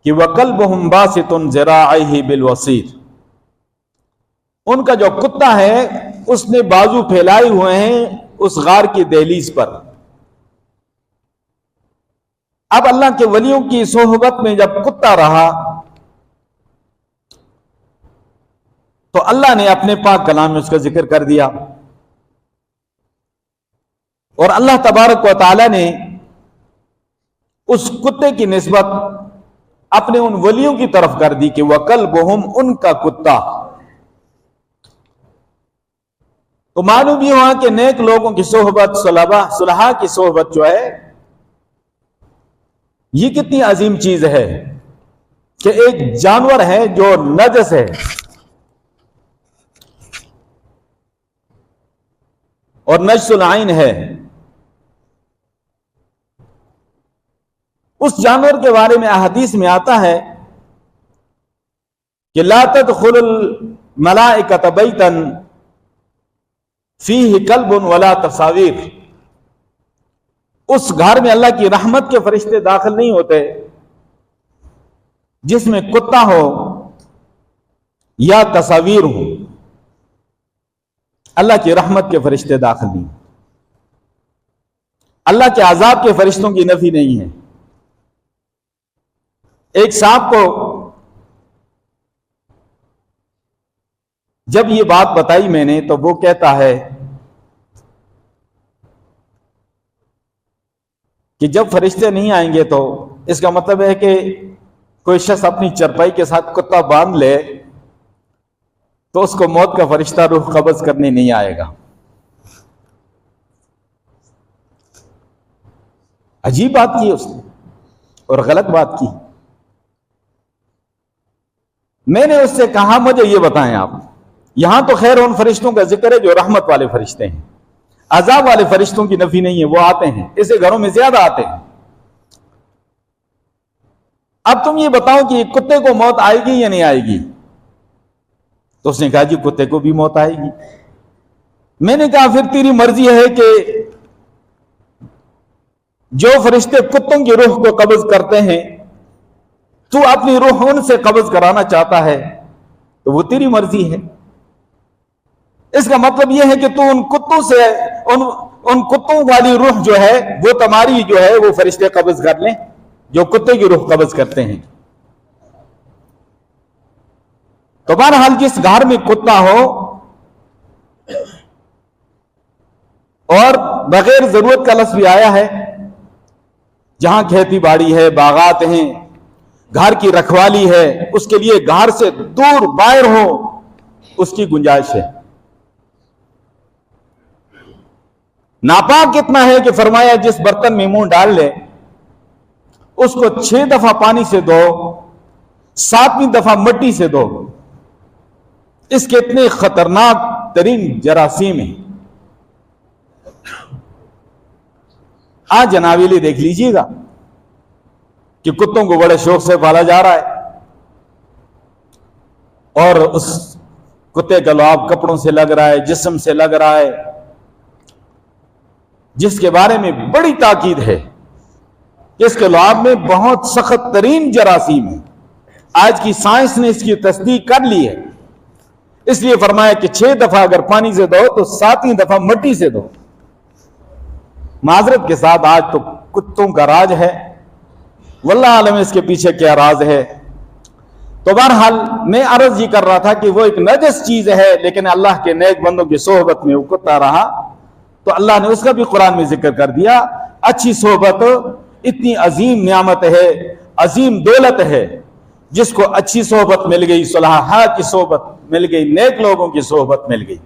कि वकल्बुहुम बासितुन ज़िराअैहि बिलवसीर, उनका जो कुत्ता है उसने बाजू फैलाए हुए हैं उस गार की दहलीज पर। अब अल्लाह के वलियों की सोहबत में जब कुत्ता रहा तो अल्लाह ने अपने पाक कलाम में उसका जिक्र कर दिया, और अल्लाह तबारक व तआला ने उस कुत्ते की निस्बत अपने उन वलियों की तरफ कर दी कि वकल्बुहुम, उनका कुत्ता। तो मालूम ये हुआ कि नेक लोगों की सोहबत, सुलहा की सोहबत जो है ये कितनी अजीम चीज है कि एक जानवर है जो नजस है और नजसुल आइन है, उस जानवर के बारे में अहदीस में आता है कि ला तदखुलुल मलाइकत बैतन फीही कल्बुन वला तसावीर, उस घर में अल्लाह की रहमत के फरिश्ते दाखिल नहीं होते जिसमें कुत्ता हो या तस्वीर हो। अल्लाह की रहमत के फरिश्ते दाखिल नहीं, अल्लाह के अजाब के फरिश्तों की नफी नहीं है। एक साहब को जब ये बात बताई मैंने तो वो कहता है कि जब फरिश्ते नहीं आएंगे तो इसका मतलब है कि कोई शख्स अपनी चरपाई के साथ कुत्ता बांध ले तो उसको मौत का फरिश्ता रूह कब्ज करने नहीं आएगा। अजीब बात की उसने और गलत बात की। मैंने उससे कहा मुझे ये बताएं आप, यहां तो खैर उन फरिश्तों का जिक्र है जो रहमत वाले फरिश्ते हैं, अजाब वाले फरिश्तों की नफी नहीं है, वो आते हैं, ऐसे घरों में ज्यादा आते हैं। अब तुम ये बताओ कि कुत्ते को मौत आएगी या नहीं आएगी? तो उसने कहा जी कुत्ते को भी मौत आएगी। मैंने कहा फिर तेरी मर्जी है कि जो फरिश्ते कुत्तों की रूह को कब्ज करते हैं तू अपनी रूह उनसे कब्ज कराना चाहता है तो वो तेरी मर्जी है। इसका मतलब यह है कि तू उन कुत्तों से उन कुत्तों वाली रूह जो है वो तुम्हारी जो है वो फरिश्ते कब्ज कर लें जो कुत्ते की रूह कब्ज करते हैं। तो बहरहाल जिस घर में कुत्ता हो और बगैर जरूरत का लफ्ज भी आया है, जहां खेती बाड़ी है, बागात हैं, घर की रखवाली है, उसके लिए घर से दूर बाहर हो उसकी गुंजाइश है। नापाक कितना है कि फरमाया जिस बर्तन में मुंह डाल ले उसको 6 दफा पानी से धो, 7वीं दफा मिट्टी से धो। इसके इतने खतरनाक तरीन जरासीम है। आज जनावेली देख लीजिएगा कि कुत्तों को बड़े शौक से पाला जा रहा है और उस कुत्ते का लुआब कपड़ों से लग रहा है, जिस्म से लग रहा है, जिसके बारे में बड़ी ताकीद है। इसके लुआब में बहुत सख्त तरीन जरासीम है। आज की साइंस ने इसकी तस्दीक कर ली है। इसलिए फरमाया कि 6 दफा अगर पानी से धो तो 7वीं दफा मिट्टी से धो। माजरत के साथ आज तो कुत्तों का राज है, वल्लाह आलम इसके पीछे क्या राज है। तो बहरहाल मैं अर्ज ये कर रहा था कि वो एक नजस चीज है, लेकिन अल्लाह के नेक बंदों की सोहबत में वो कुत्ता रहा तो अल्लाह ने उसका भी कुरान में जिक्र कर दिया। अच्छी सोहबत इतनी अजीम नियामत है, अजीम दौलत है, जिसको अच्छी सोहबत मिल गई, सुलहा की सोहबत मिल गई, नेक लोगों की सोहबत मिल गई।